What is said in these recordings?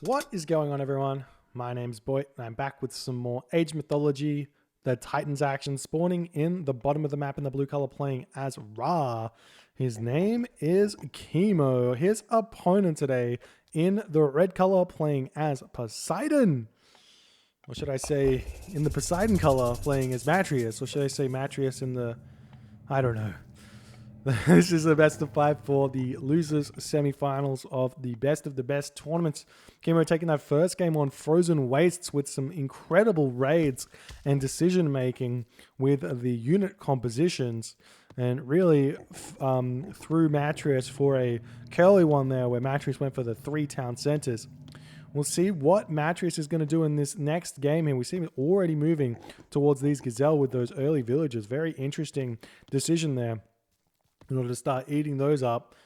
What is going on, everyone? My name's Boy, and I'm back with some more Age Mythology. The Titans action spawning in the bottom of the map in the blue color, playing as Ra. His name is Kimo. His opponent today in the red color, playing as Poseidon. Or should I say in the Poseidon color, playing as Matreiuss? Or should I say Matreiuss in the... I don't know. This is the best of 5 for the losers semi-finals of the best tournaments. Kimo taking that first game on Frozen Wastes with some incredible raids and decision making with the unit compositions, and really threw Matreiuss for a curly one there where Matreiuss went for the 3 town centers. We'll see what Matreiuss is going to do in this next game here. We see him already moving towards these Gazelle with those early villagers. Very interesting decision there. In order to start eating those up,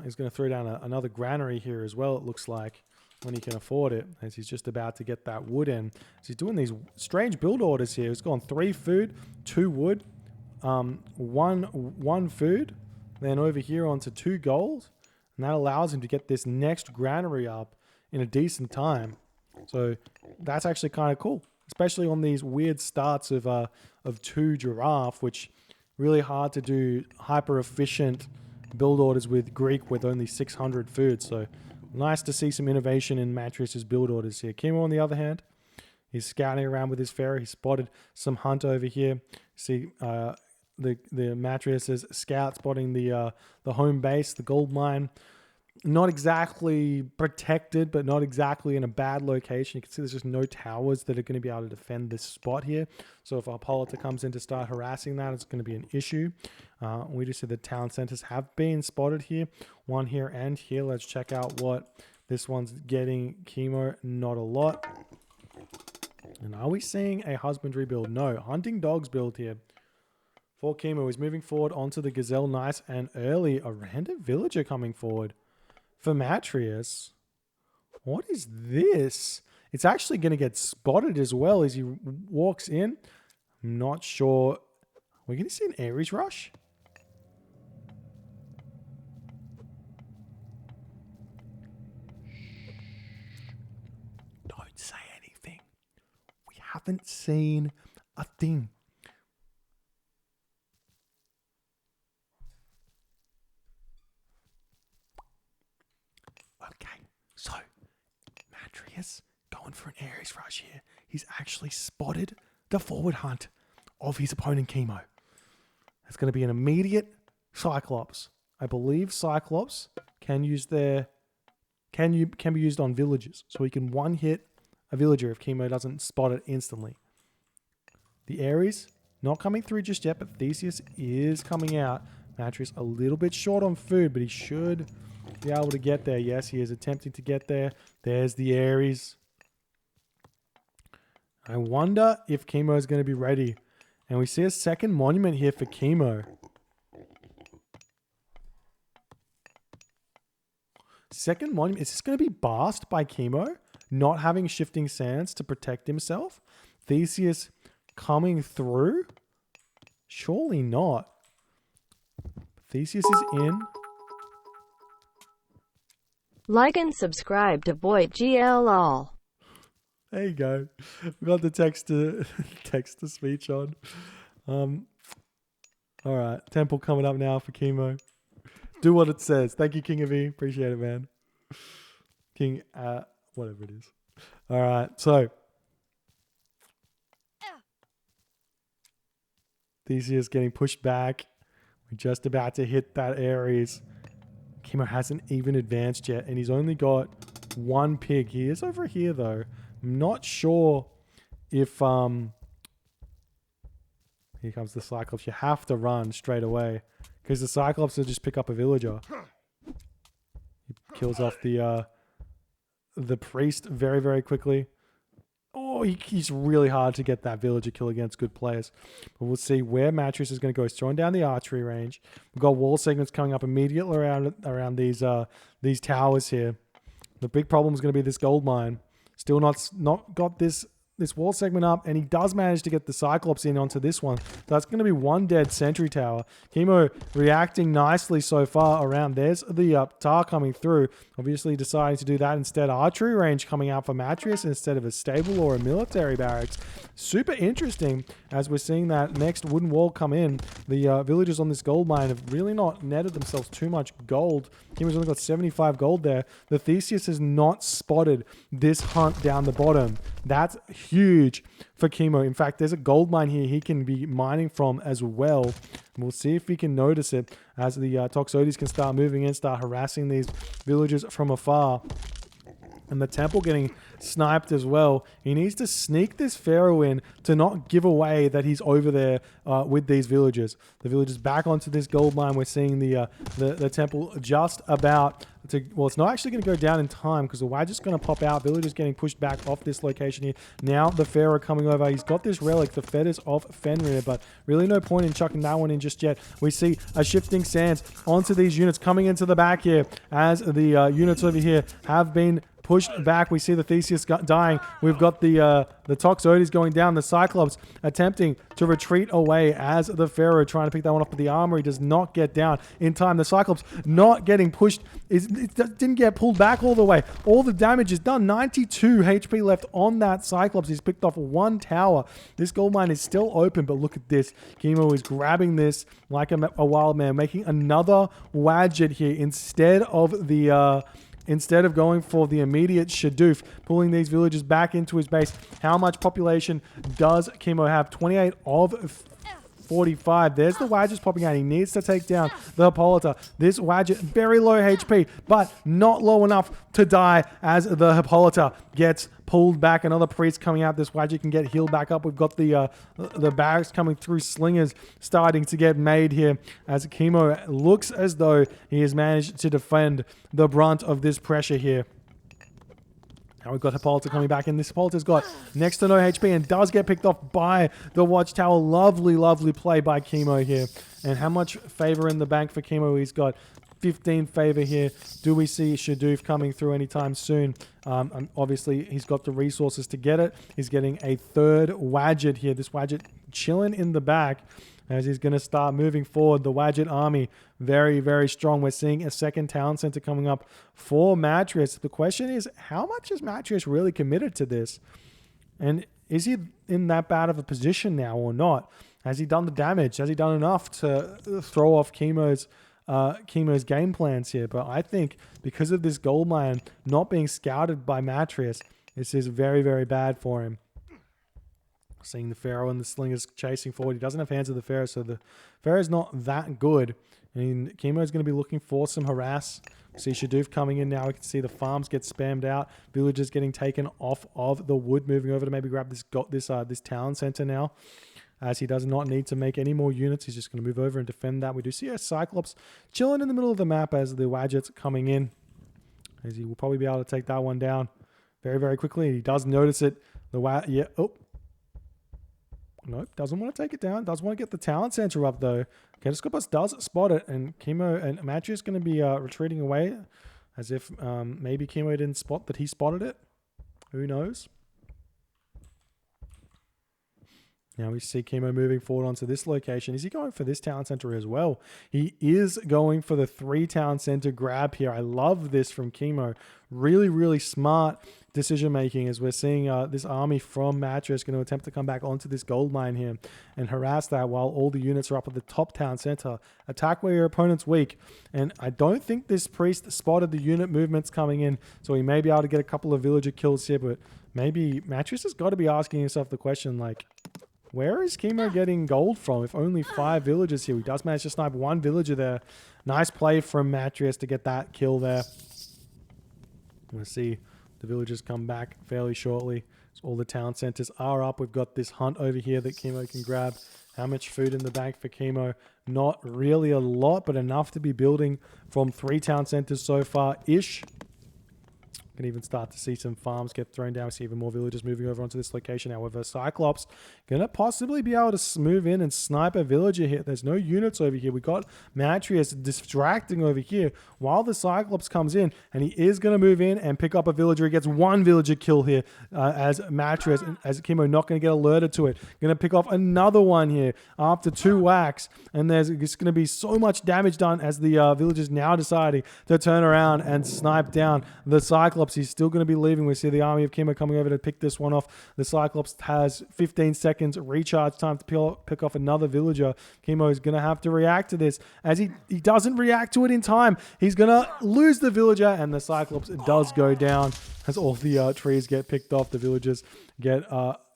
he's going to throw down another granary here as well, it looks like, when he can afford it, as he's just about to get that wood in. So he's doing these strange build orders here. He's gone 3 food, 2 wood, 1 food, then over here onto 2 gold, and that allows him to get this next granary up in a decent time. So that's actually kind of cool, especially on these weird starts of 2 giraffe, which... really hard to do hyper efficient build orders with Greek with only 600 food. So nice to see some innovation in Matreiuss's build orders here. Kimo, on the other hand, he's scouting around with his ferry. He spotted some hunt over here. See the Matreiuss's scout spotting the home base, the gold mine. Not exactly protected, but not exactly in a bad location. You can see there's just no towers that are going to be able to defend this spot here. So if Hippolyta comes in to start harassing that, it's going to be an issue. We just see the town centers have been spotted here. One here and here. Let's check out what this one's getting. Kimo, not a lot. And are we seeing a husbandry build? No. Hunting dogs build here. For Kimo, he's moving forward onto the Gazelle. Nice and early. A random villager coming forward. For Matreiuss, what is this? It's actually going to get spotted as well as he walks in. I'm not sure. We're going to see an Ares rush. Don't say anything. We haven't seen a thing. Okay, so Matreiuss going for an Ares rush here. He's actually spotted the forward hunt of his opponent Kimo. It's going to be an immediate Cyclops. I believe Cyclops can use can be used on villagers, so he can one hit a villager if Kimo doesn't spot it instantly. The Ares not coming through just yet, but Theseus is coming out. Matreiuss a little bit short on food, but he should be able to get there. Yes, he is attempting to get there. There's the Ares. I wonder if Kimo is going to be ready. And we see a second monument here for Kimo. Second monument. Is this going to be basked by Kimo? Not having shifting sands to protect himself? Theseus coming through? Surely not. Theseus is in. Like and subscribe to Void GLL. There you go. We got the text to speech on. All right, temple coming up now for Kimo. Do what it says. Thank you, King of E. Appreciate it, man. King, whatever it is. All right, so Theseus getting pushed back. We're just about to hit that Ares. Kimo hasn't even advanced yet, and he's only got 1 pig. He is over here, though. I'm not sure if... Here comes the Cyclops. You have to run straight away, because the Cyclops will just pick up a villager. He kills off the priest very, very quickly. Oh, he's really hard to get that villager kill against good players. But we'll see where Matreiuss is going to go. He's throwing down the archery range. We've got wall segments coming up immediately around these towers here. The big problem is going to be this gold mine. Still not got this this wall segment up, and he does manage to get the Cyclops in onto this one. So that's going to be one dead sentry tower. Kimo reacting nicely so far around. There's the tar coming through. Obviously deciding to do that instead. Archery range coming out for Matreiuss instead of a stable or a military barracks. Super interesting as we're seeing that next wooden wall come in. The villagers on this gold mine have really not netted themselves too much gold. Kimo's only got 75 gold there. The Theseus has not spotted this hunt down the bottom. That's huge for Kimo. In fact, there's a gold mine here he can be mining from as well. And we'll see if we can notice it as the Toxotes can start moving in, start harassing these villagers from afar. And the temple getting sniped as well. He needs to sneak this pharaoh in to not give away that he's over there with these villagers. The villagers back onto this gold mine. We're seeing the temple just about to... Well, it's not actually going to go down in time because the Wadget's going to pop out. Villagers getting pushed back off this location here. Now the pharaoh coming over. He's got this relic, the fetters of Fenrir, but really no point in chucking that one in just yet. We see a shifting sands onto these units coming into the back here as the units over here have been pushed back. We see the Theseus dying. We've got the Toxotes going down. The Cyclops attempting to retreat away as the Pharaoh trying to pick that one up, but the armory does not get down in time. The Cyclops not getting pushed. It didn't get pulled back all the way. All the damage is done. 92 HP left on that Cyclops. He's picked off one tower. This gold mine is still open, but look at this. Kimo is grabbing this like a wild man, making another Wadget here instead of the... Instead of going for the immediate Shadoof, pulling these villagers back into his base. How much population does Kimo have? 28 of 45. There's the Wadget popping out. He needs to take down the Hippolyta. This Wadget, very low HP, but not low enough to die as the Hippolyta gets pulled back. Another priest coming out. This Wadget can get healed back up. We've got the barracks coming through. Slingers starting to get made here as Kimo looks as though he has managed to defend the brunt of this pressure here. Now we've got Hippolyta coming back in. This Hippolyta's got next to no HP and does get picked off by the Watchtower. Lovely, lovely play by Kimo here. And how much favor in the bank for Kimo? He's got 15 favor here. Do we see Shadoof coming through anytime soon? Obviously, he's got the resources to get it. He's getting a third Wadget here. This Wadget chilling in the back as he's going to start moving forward. The Wadget army, very, very strong. We're seeing a second town center coming up for Matreiuss. The question is, how much is Matreiuss really committed to this? And is he in that bad of a position now or not? Has he done the damage? Has he done enough to throw off Kimo's game plans here? But I think because of this gold mine not being scouted by Matreiuss, this is very, very bad for him. Seeing the Pharaoh and the Slingers chasing forward. He doesn't have hands of the Pharaoh, so the Pharaoh's not that good. And Kimo's going to be looking for some harass. See Shadoof coming in now. We can see the farms get spammed out. Villagers getting taken off of the wood, moving over to maybe grab this town center now. As he does not need to make any more units. He's just going to move over and defend that. We do see a Cyclops chilling in the middle of the map as the Wadget's coming in. As he will probably be able to take that one down very, very quickly. He does notice it. Nope, doesn't want to take it down. Does want to get the talent center up though. Ketoscopus does spot it, and Kimo and Matreiuss going to be retreating away as if maybe Kimo didn't spot that he spotted it. Who knows? Now we see Kimo moving forward onto this location. Is he going for this town center as well? He is going for the 3 town center grab here. I love this from Kimo. Really, really smart decision making as we're seeing this army from Matreiuss going to attempt to come back onto this gold mine here and harass that while all the units are up at the top town center. Attack where your opponent's weak. And I don't think this priest spotted the unit movements coming in, so he may be able to get a couple of villager kills here, but maybe Matreiuss has got to be asking himself the question, like, where is Kimo getting gold from if only 5 villagers here? He does manage to snipe 1 villager there. Nice play from Matreiuss to get that kill there. We'll see the villagers come back fairly shortly. So all the town centers are up. We've got this hunt over here that Kimo can grab. How much food in the bank for Kimo? Not really a lot, but enough to be building from 3 town centers so far-ish. Can even start to see some farms get thrown down. We see even more villagers moving over onto this location. However, Cyclops going to possibly be able to move in and snipe a villager here. There's no units over here. We got Matreiuss distracting over here while the Cyclops comes in, and he is going to move in and pick up a villager. He gets one villager kill here as Matreiuss, as Kimo not going to get alerted to it. Going to pick off another one here after 2 whacks, and there's going to be so much damage done as the villagers now deciding to turn around and snipe down the Cyclops. He's still going to be leaving. We see the army of Kimo coming over to pick this one off. The Cyclops has 15 seconds recharge time to pick off another villager. Kimo is going to have to react to this. As he doesn't react to it in time, he's going to lose the villager, and the Cyclops does go down as all the trees get picked off. The villagers get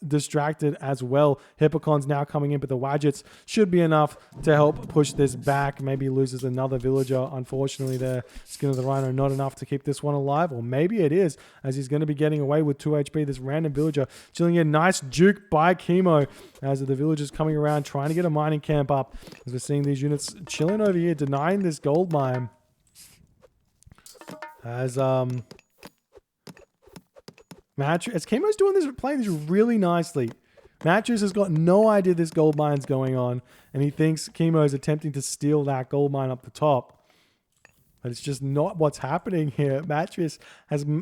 distracted as well. Hippocon's now coming in, but the Wadgets should be enough to help push this back. Maybe loses another villager. Unfortunately, there, Skin of the Rhino not enough to keep this one alive, or maybe it is, as he's going to be getting away with 2 HP. This random villager chilling in. Nice juke by Kimo as the villagers coming around trying to get a mining camp up. As we're seeing these units chilling over here, denying this gold mine. As as Kimo's doing this, playing this really nicely. Matreiuss has got no idea this gold mine's going on, and he thinks Kimo is attempting to steal that gold mine up the top. But it's just not what's happening here. Matreiuss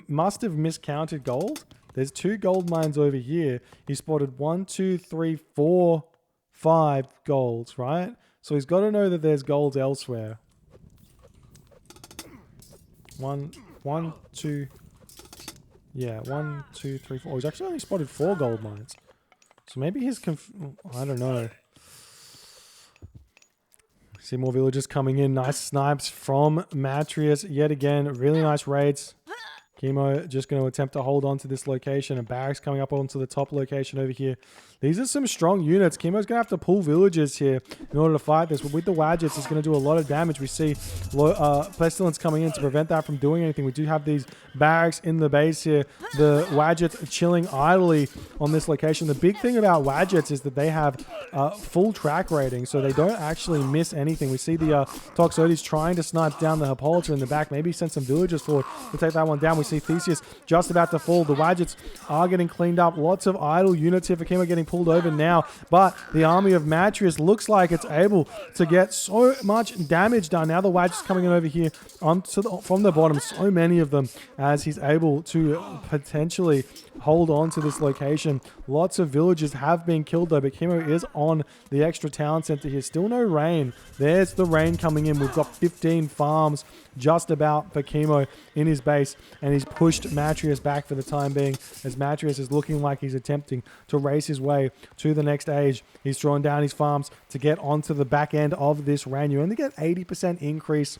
must have miscounted gold. There's 2 gold mines over here. He spotted 1, 2, 3, 4, 5 golds, right? So he's got to know that there's gold elsewhere. 1, 2... Yeah, 1, 2, 3, 4. Oh, he's actually only spotted 4 gold mines. So maybe he's I don't know. See more villagers coming in. Nice snipes from Matreiuss yet again. Really nice raids. Kimo just going to attempt to hold on to this location. And barracks coming up onto the top location over here. These are some strong units. Kimo's going to have to pull villagers here in order to fight this. But with the Wadgets, it's going to do a lot of damage. We see Pestilence coming in to prevent that from doing anything. We do have these barracks in the base here. The Wadgets chilling idly on this location. The big thing about Wadgets is that they have full track rating, so they don't actually miss anything. We see the Toxotes trying to snipe down the Hippolyta in the back. Maybe send some villagers forward to take that one down. We see Theseus just about to fall. The Wadgets are getting cleaned up. Lots of idle units here for Kimo getting pulled over now, but the army of Matreiuss looks like it's able to get so much damage done. Now the Wadgets coming in over here from the bottom, so many of them, as he's able to potentially hold on to this location. Lots of villagers have been killed though, but Kimo is on the extra town center here. Still no rain. There's the rain coming in. We've got 15 farms just about for Kimo in his base, and he's pushed Matreiuss back for the time being, as Matreiuss is looking like he's attempting to race his way to the next age. He's drawn down his farms to get onto the back end of this rain. You only get 80% increase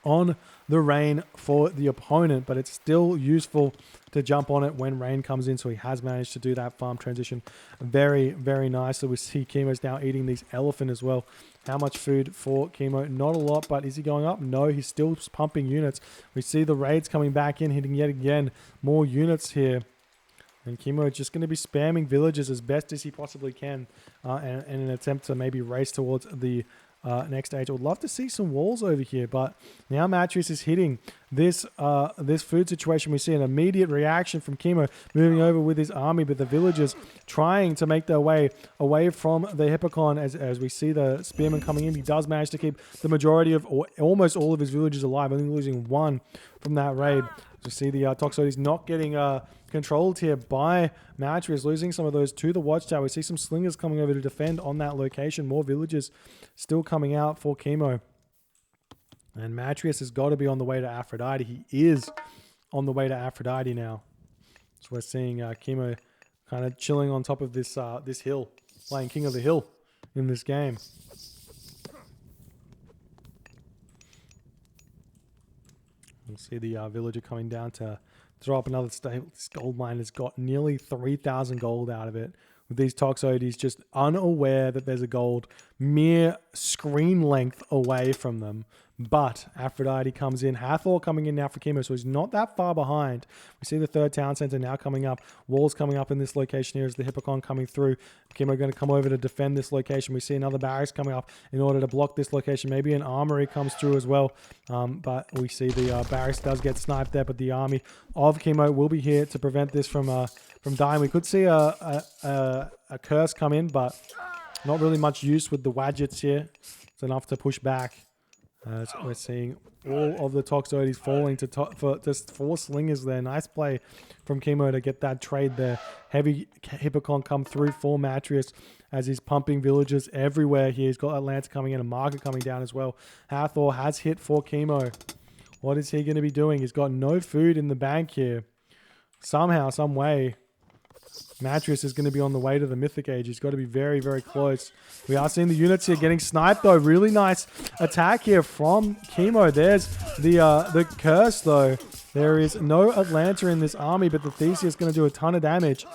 on the rain for the opponent, but it's still useful to jump on it when rain comes in. So he has managed to do that farm transition very, very nicely. We see Kimo's now eating these elephant as well. How much food for Kimo? Not a lot, but is he going up? No, he's still pumping units. We see the raids coming back in, hitting yet again more units here. And Kimo is just going to be spamming villages as best as he possibly can in an attempt to maybe race towards the next stage. I would love to see some walls over here, but now Matreiuss is hitting this this food situation. We see an immediate reaction from Kimo moving over with his army, but the villagers trying to make their way away from the Hippocon as we see the spearman coming in. He does manage to keep the majority of, or almost all of his villagers alive, only losing 1 from that raid. We see the Toxotes not getting controlled here by Matreiuss, losing some of those to the watchtower. We see some slingers coming over to defend on that location. More villagers still coming out for Kimo. And Matreiuss has got to be on the way to Aphrodite. He is on the way to Aphrodite now. So we're seeing Kimo kind of chilling on top of this this hill, playing King of the Hill in this game. We'll see the villager coming down to throw up another stable. This gold mine has got nearly 3,000 gold out of it. With these Toxotes just unaware that there's a gold mere screen length away from them. But Aphrodite comes in. Hathor coming in now for Kimo, so he's not that far behind. We see the third town center now coming up. Walls coming up in this location here as the Hippocon coming through. Kimo going to come over to defend this location. We see another barracks coming up in order to block this location. Maybe an armory comes through as well. But we see the barracks does get sniped there, but the army of Kimo will be here to prevent this from dying. We could see a curse come in, but not really much use with the Wadgets here. It's enough to push back. As we're seeing all of the Toxotes falling for just 4 slingers there. Nice play from Kimo to get that trade there. Heavy Hippocon come through for Matreiuss as he's pumping villagers everywhere here. He's got Atlanta coming in, a market coming down as well. Hathor has hit for Kimo. What is he going to be doing? He's got no food in the bank here. Somehow, some way, Matreiuss is going to be on the way to the Mythic Age. He's got to be very, very close. We are seeing the units here getting sniped, though. Really nice attack here from Kimo. There's the curse, though. There is no Atlanta in this army, but the Theseus is going to do a ton of damage.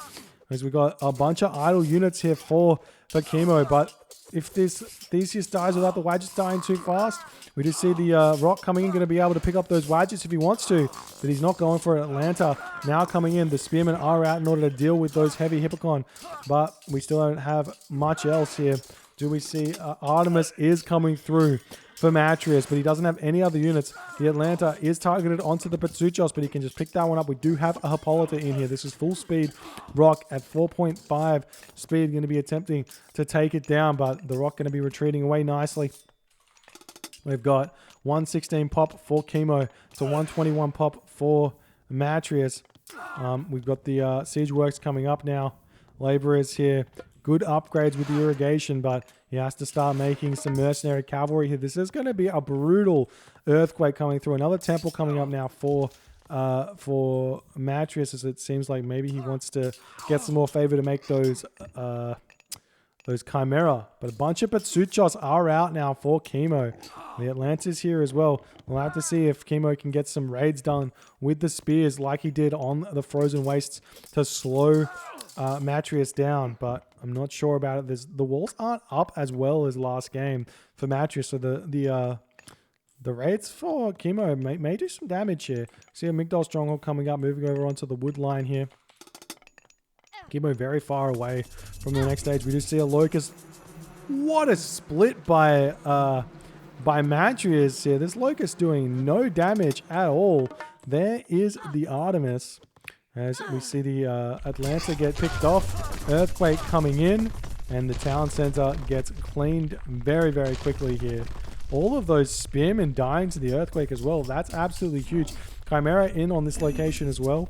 As we got a bunch of idle units here for Kimo, but if this Theseus dies without the Wadgets dying too fast, we just see the Rock coming in, going to be able to pick up those Wadgets if he wants to, but he's not going for Atlanta. Now coming in, the Spearmen are out in order to deal with those heavy Hippocon, but we still don't have much else here. Do we see Artemis is coming through for Matreiuss, but he doesn't have any other units. The Atlanta is targeted onto the Patsuchos, but he can just pick that one up. We do have a Hippolyta in here. This is full speed Rock at 4.5 speed, going to be attempting to take it down, but the Rock going to be retreating away nicely. We've got 116 pop for Kimo to 121 pop for Matreiuss. We've got the siege works coming up now. Laborers here. Good upgrades with the irrigation, but he has to start making some mercenary cavalry here. This is going to be a brutal earthquake coming through. Another temple coming up now for Matreiuss, as it seems like maybe he wants to get some more favor to make those Chimera. But a bunch of Patsuchos are out now for Kimo. The Atlanta's here as well. We'll have to see if Kimo can get some raids done with the spears like he did on the Frozen Wastes to slow Matreiuss down, but I'm not sure about it. The walls aren't up as well as last game for Matreiuss, so the raids for Kimo may do some damage here. See a Migdol Stronghold coming up, moving over onto the wood line here. Kimo very far away from the next stage. We do see a Locust. What a split by Matreiuss here. This Locust doing no damage at all. There is the Artemis. As we see the Atlanta get picked off. Earthquake coming in. And the town center gets cleaned very, very quickly here. All of those spearmen dying to the earthquake as well. That's absolutely huge. Chimera in on this location as well.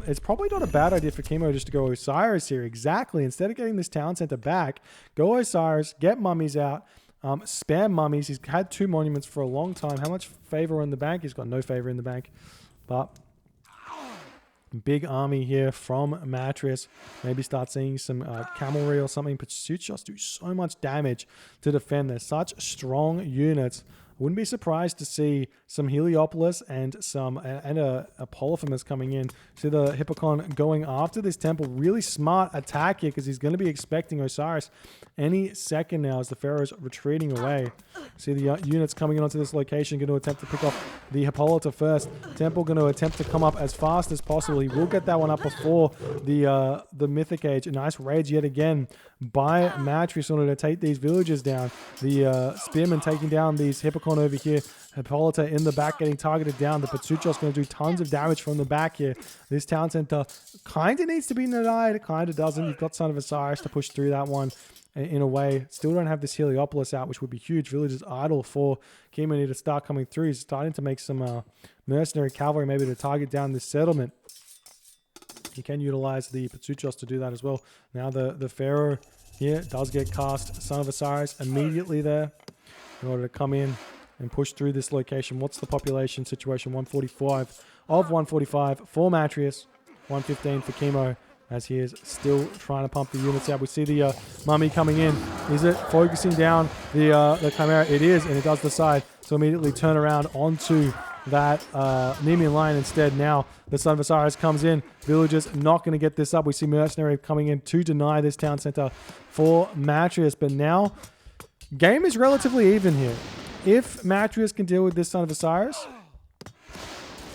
It's probably not a bad idea for Kimo just to go Osiris here. Exactly. Instead of getting this town center back, go Osiris, get mummies out. Spam mummies. He's had 2 monuments for a long time. How much favor in the bank? He's got no favor in the bank. But big army here from Matreiuss. Maybe start seeing some cavalry or something. But Patsuchos do so much damage to defend. They're such strong units. Wouldn't be surprised to see some Heliopolis and a Polyphemus coming in. See the Hippocon going after this temple. Really smart attack here because he's going to be expecting Osiris any second now as the Pharaoh's retreating away. See the units coming in onto this location, going to attempt to pick off the Hippolyta first. Temple going to attempt to come up as fast as possible. He will get that one up before the Mythic Age. A nice raids yet again by Matreiuss in order to take these villages down. The Spearmen taking down these Hippocon over here. Hippolyta in the back getting targeted down. The Patsuchos going to do tons of damage from the back here. This town center kind of needs to be denied. Kind of doesn't. You've got Son of Osiris to push through that one in a way. Still don't have this Heliopolis out, which would be huge. Villages idle for Kimo to start coming through. He's starting to make some mercenary cavalry maybe to target down this settlement. You can utilize the Patsuchos to do that as well. Now the Pharaoh here does get cast. Son of Osiris immediately there in order to come in and push through this location. What's the population situation? 145 of 145 for Matreiuss. 115 for Kimo as he is still trying to pump the units out. We see the mummy coming in. Is it focusing down the Chimera? It is, and it does decide to immediately turn around onto that Nemean line instead. Now the Son of Osiris comes in. Villagers not going to get this up. We see Mercenary coming in to deny this town center for Matreiuss, but now game is relatively even here. 100% if Matreiuss can deal with this Son of Osiris,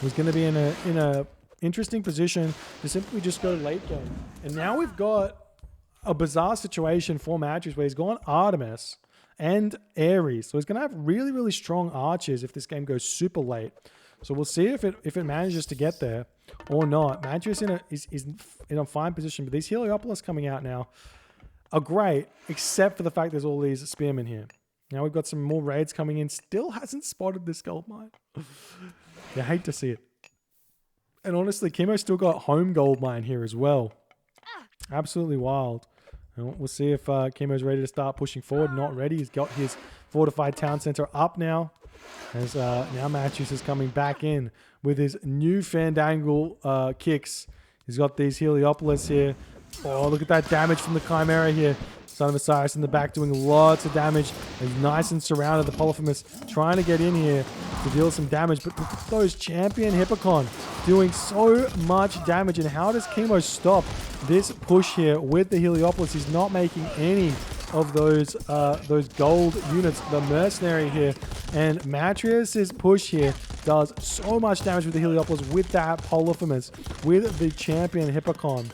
he's going to be in a interesting position to simply just go late game. And now we've got a bizarre situation for Matreiuss where he's gone Artemis and Ares. So he's going to have really, really strong archers if this game goes super late. So we'll see if it manages to get there or not. Matreiuss is in a fine position, but these Heliopolis coming out now are great, except for the fact there's all these spearmen here. Now we've got some more raids coming in. Still hasn't spotted this gold mine. You hate to see it. And honestly, Kimo's still got home gold mine here as well. Absolutely wild. And we'll see if Kimo's ready to start pushing forward. Not ready. He's got his fortified town center up now. As now Matreiuss is coming back in with his new Fandangle kicks. He's got these Heliopolis here. Oh, look at that damage from the Chimera here. Son of Osiris in the back doing lots of damage. He's nice and surrounded. The Polyphemus trying to get in here to deal some damage. But look at those champion Hippocon doing so much damage. And how does Kimo stop this push here with the Heliopolis? He's not making any of those gold units. The mercenary here. And Matreiuss's push here does so much damage with the Heliopolis with that Polyphemus, with the champion Hippocon.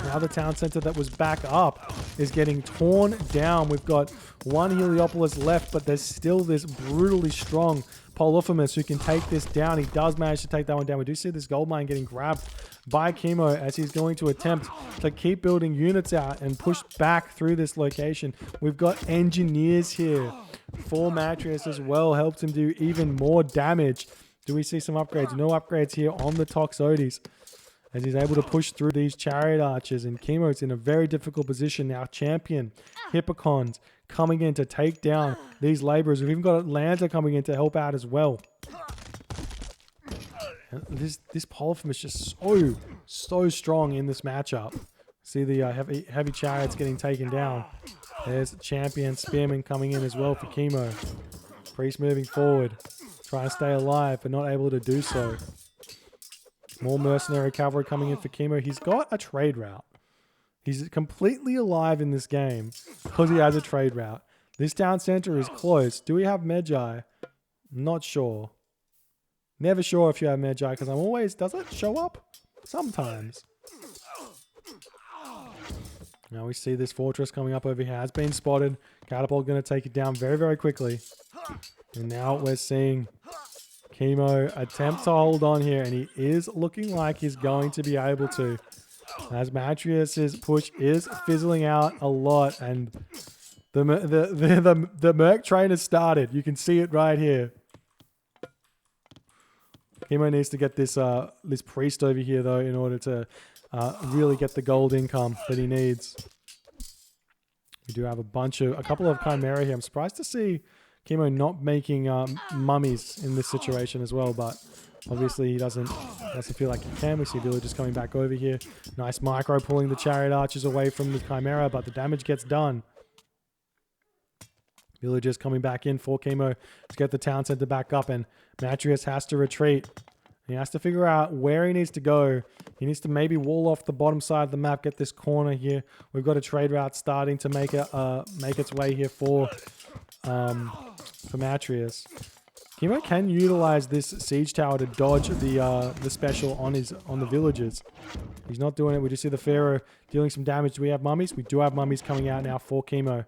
Now the town center that was back up is getting torn down. We've got one Heliopolis left, but there's still this brutally strong Polyphemus who can take this down. He does manage to take that one down. We do see this gold mine getting grabbed by Kimo as he's going to attempt to keep building units out and push back through this location. We've got engineers here for Matreiuss as well. Helps him do even more damage. Do we see some upgrades? No upgrades here on the Toxotes, as he's able to push through these chariot archers. And Kimo's in a very difficult position now. Champion Hippocons coming in to take down these laborers. We've even got Atlanta coming in to help out as well. And this Polyphemus is just so strong in this matchup. See the heavy chariots getting taken down. There's champion spearmen coming in as well for Kimo. Priest moving forward, trying to stay alive, but not able to do so. More mercenary cavalry coming in for Kimo. He's got a trade route. He's completely alive in this game because he has a trade route. This town center is close. Do we have Medjai? Not sure. Never sure if you have Medjai because I'm always... Does it show up? Sometimes. Now we see this fortress coming up over here. Has been spotted. Catapult going to take it down very, very quickly. And now we're seeing Kimo attempt to hold on here, and he is looking like he's going to be able to. As Matreiuss's push is fizzling out a lot, and the Merc train has started. You can see it right here. Kimo needs to get this this priest over here though in order to really get the gold income that he needs. We do have a couple of Chimera here. I'm surprised to see Kimo not making mummies in this situation as well, but obviously he doesn't feel like he can. We see villagers coming back over here. Nice micro pulling the chariot archers away from the Chimera, but the damage gets done. Villagers coming back in for Kimo to get the town center back up, and Matreiuss has to retreat. He has to figure out where he needs to go. He needs to maybe wall off the bottom side of the map, get this corner here. We've got a trade route starting to make its way here for Matreiuss. Kimo can utilize this siege tower to dodge the special on the villagers. He's not doing it. We just see the Pharaoh dealing some damage. Do we have mummies? We do have mummies coming out now for Kimo.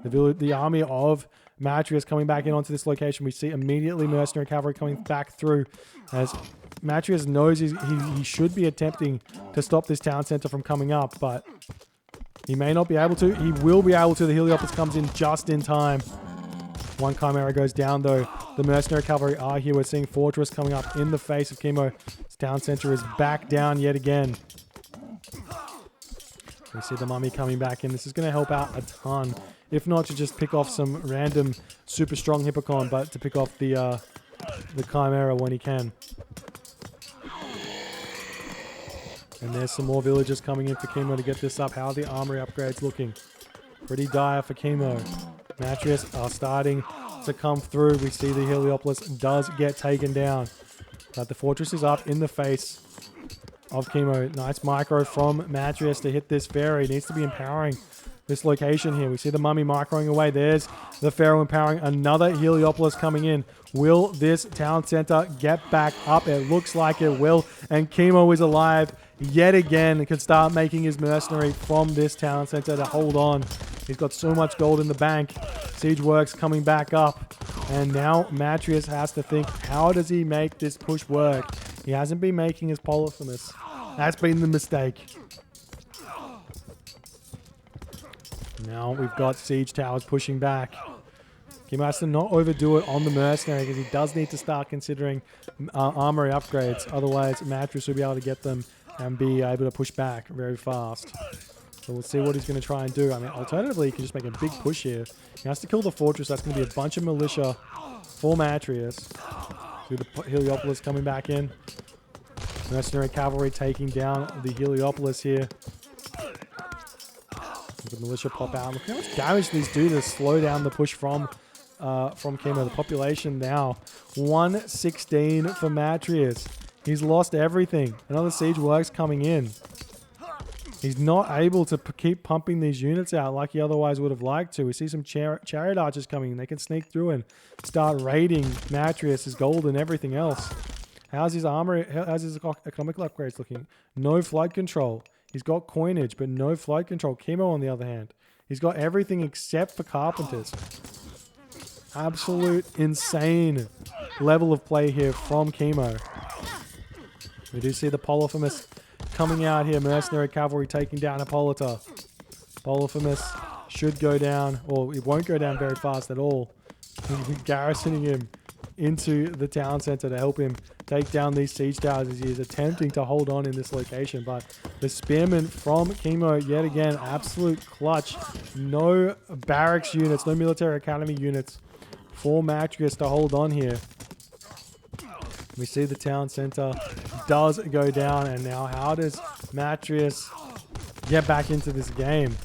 The army of Matreiuss coming back in onto this location. We see immediately mercenary cavalry coming back through as Matreiuss knows he should be attempting to stop this town center from coming up, but he may not be able to. He will be able to. The Heliopolis comes in just in time. One Chimera goes down though. The mercenary cavalry are here. We're seeing Fortress coming up in the face of Kimo. This town center is back down yet again. We see the mummy coming back in. This is going to help out a ton. If not to just pick off some random super strong Hippocon, but to pick off the Chimera when he can. And there's some more villagers coming in for Kimo to get this up. How are the armory upgrades looking? Pretty dire for Kimo. Matreiuss are starting to come through. We see the Heliopolis does get taken down. But the fortress is up in the face of Kimo. Nice micro from Matreiuss to hit this fairy. Needs to be empowering this location here. We see the mummy microing away. There's the Pharaoh empowering another Heliopolis coming in. Will this town center get back up? It looks like it will. And Kimo is alive yet again and can start making his mercenary from this town center to hold on. He's got so much gold in the bank. Siege works coming back up. And now Matreiuss has to think, how does he make this push work? He hasn't been making his Polyphemus. That's been the mistake. Now we've got siege towers pushing back. Kimo has to not overdo it on the mercenary because he does need to start considering armory upgrades. Otherwise, Matreiuss will be able to get them and be able to push back very fast. So we'll see what he's going to try and do. I mean, alternatively, he can just make a big push here. He has to kill the fortress. That's going to be a bunch of militia for Matreiuss. See the Heliopolis coming back in. Mercenary cavalry taking down the Heliopolis here. The militia pop out. Look how much damage these do to slow down the push from Kimo. The population now 116 for Matreiuss. He's lost everything. Another siege works coming in. He's not able to keep pumping these units out like he otherwise would have liked to. We see some chariot archers coming in. They can sneak through and start raiding Matreiuss, his gold and everything else. How's his armor? How's his economical upgrades looking? No flight control. He's got coinage, but no flight control. Kimo, on the other hand, he's got everything except for carpenters. Absolute insane level of play here from Kimo. We do see the Polyphemus coming out here. Mercenary cavalry taking down Hippolyta. Polyphemus should go down, or it won't go down very fast at all. Garrisoning him into the town center to help him take down these siege towers as he is attempting to hold on in this location. But the spearmen from Kimo, yet again, absolute clutch. No barracks units, no military academy units for Matreiuss to hold on here. We see the town center does go down, and now how does Matreiuss get back into this game?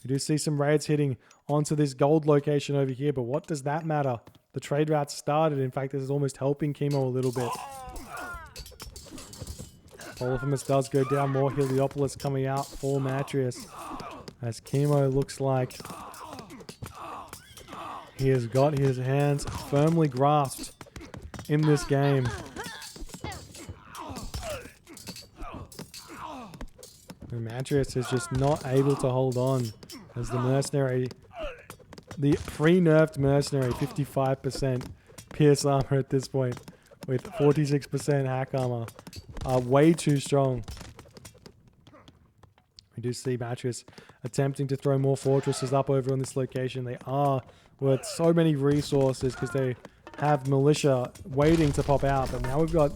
We do see some raids hitting onto this gold location over here, but what does that matter? The trade route started. In fact, this is almost helping Kimo a little bit. Polyphemus does go down. More Heliopolis coming out for Matreiuss. As Kimo looks like he has got his hands firmly grasped in this game. And Matreiuss is just not able to hold on as the mercenary, the pre-nerfed mercenary, 55% pierce armor at this point with 46% hack armor, are way too strong. We do see Matreiuss attempting to throw more fortresses up over on this location. They are worth so many resources because they have militia waiting to pop out. But now we've got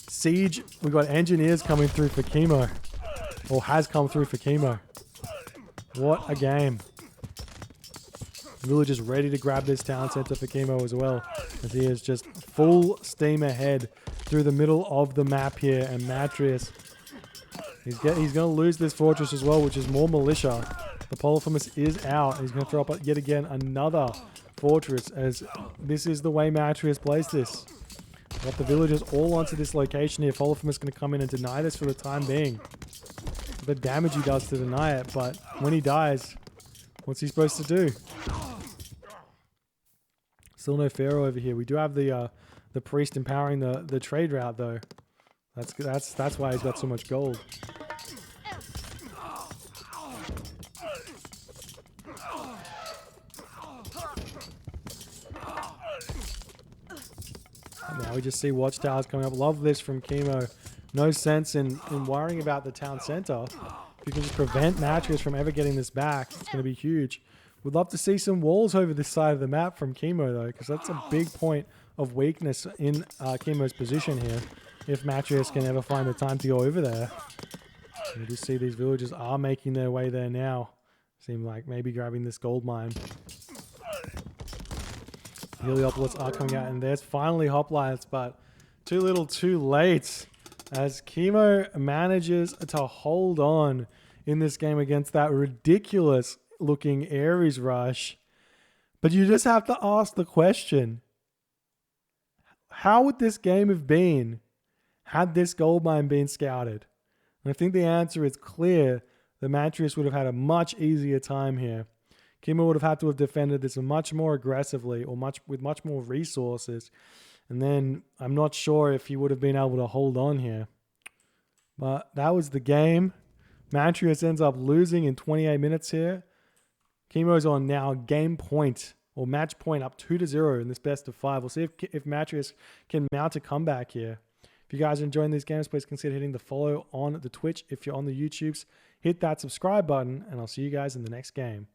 siege, we've got engineers coming through for Kimo, or has come through for Kimo. What a game. Village is ready to grab this town center for Kimo as well, as he is just full steam ahead through the middle of the map here. And Matreiuss, he's going to lose this fortress as well, which is more militia. The Polyphemus is out. He's going to throw up yet again another fortress, as this is the way Matreiuss plays this. Got the villagers all onto this location here. Polyphemus is going to come in and deny this for the time being. The damage he does to deny it, but when he dies, what's he supposed to do? Still no Pharaoh over here. We do have the priest empowering the trade route though. That's why he's got so much gold. Now we just see watchtowers coming up. Love this from Kimo. No sense in worrying about the town center. If you can just prevent Matreiuss from ever getting this back, it's going to be huge. Would love to see some walls over this side of the map from Kimo though, because that's a big point of weakness in Kimo's position here. If Matreiuss can ever find the time to go over there. You just see these villagers are making their way there now. Seem like maybe grabbing this gold mine. Heliopolis are coming out, and there's finally hoplites, but too little too late, as Kimo manages to hold on in this game against that ridiculous looking Ares rush. But you just have to ask the question, how would this game have been had this gold mine been scouted? And I think the answer is clear. the Matreiuss would have had a much easier time here. Kimo would have had to have defended this much more aggressively or with much more resources. And then I'm not sure if he would have been able to hold on here. But that was the game. Matreiuss ends up losing in 28 minutes here. Kimo's on now game point or match point up 2-0 in this best of 5. We'll see if Matreiuss can mount a comeback here. If you guys are enjoying these games, please consider hitting the follow on the Twitch. If you're on the YouTubes, hit that subscribe button, and I'll see you guys in the next game.